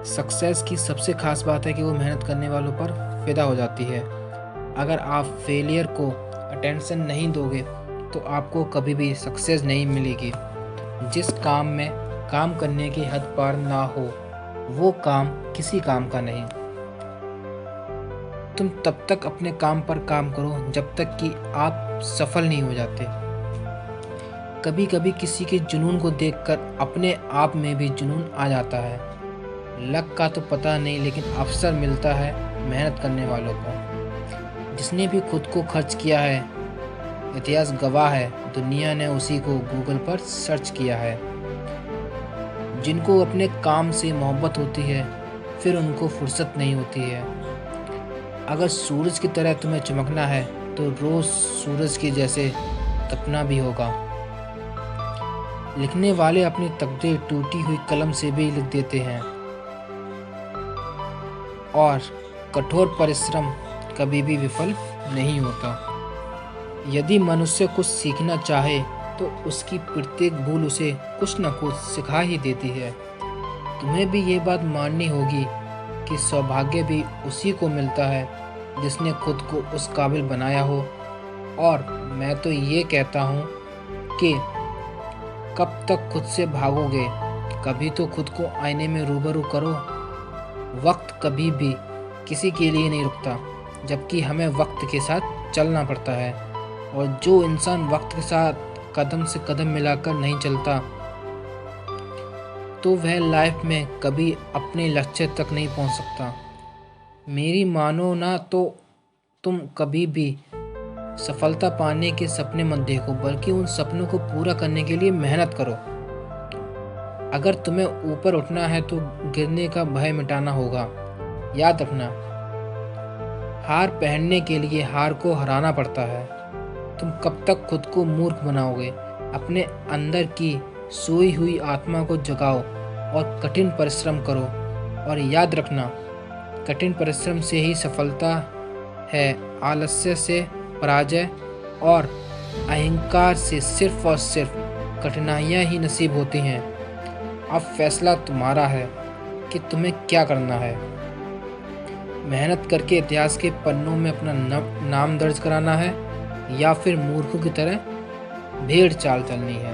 Success की सबसे खास बात है कि वो मेहनत करने वालों पर फ़िदा हो जाती है। अगर आप फेलियर को अटेंशन नहीं दोगे तो आपको कभी भी सक्सेस नहीं मिलेगी। जिस काम में काम करने की हद पार ना हो वो काम किसी काम का नहीं। तुम तब तक अपने काम पर काम करो जब तक कि आप सफल नहीं हो जाते। कभी कभी किसी के जुनून को देखकर अपने आप में भी जुनून आ जाता है। लक का तो पता नहीं लेकिन अवसर मिलता है मेहनत करने वालों को। जिसने भी खुद को खर्च किया है इतिहास गवाह है दुनिया ने उसी को गूगल पर सर्च किया है। जिनको अपने काम से मोहब्बत होती है फिर उनको फुर्सत नहीं होती है। अगर सूरज की तरह तुम्हें चमकना है तो रोज़ सूरज के जैसे तपना भी होगा। लिखने वाले अपनी तकदीर टूटी हुई कलम से भी लिख देते हैं और कठोर परिश्रम कभी भी विफल नहीं होता। यदि मनुष्य कुछ सीखना चाहे तो उसकी प्रत्येक भूल उसे कुछ न कुछ सिखा ही देती है। तुम्हें भी ये बात माननी होगी कि सौभाग्य भी उसी को मिलता है जिसने खुद को उस काबिल बनाया हो। और मैं तो ये कहता हूँ कि कब तक खुद से भागोगे, कभी तो खुद को आईने में रूबरू करो। वक्त कभी भी किसी के लिए नहीं रुकता, जबकि हमें वक्त के साथ चलना पड़ता है। और जो इंसान वक्त के साथ कदम से कदम मिलाकर नहीं चलता तो वह लाइफ में कभी अपने लक्ष्य तक नहीं पहुंच सकता। मेरी मानो ना तो तुम कभी भी सफलता पाने के सपने मत देखो, बल्कि उन सपनों को पूरा करने के लिए मेहनत करो। अगर तुम्हें ऊपर उठना है तो गिरने का भय मिटाना होगा। याद रखना, हार पहनने के लिए हार को हराना पड़ता है। तुम कब तक खुद को मूर्ख बनाओगे? अपने अंदर की सोई हुई आत्मा को जगाओ और कठिन परिश्रम करो। और याद रखना, कठिन परिश्रम से ही सफलता है, आलस्य से पराजय और अहंकार से सिर्फ और सिर्फ कठिनाइयाँ ही नसीब होती हैं। अब फैसला तुम्हारा है कि तुम्हें क्या करना है। मेहनत करके इतिहास के पन्नों में अपना नाम दर्ज कराना है या फिर मूर्खों की तरह भेड़ चाल चलनी है।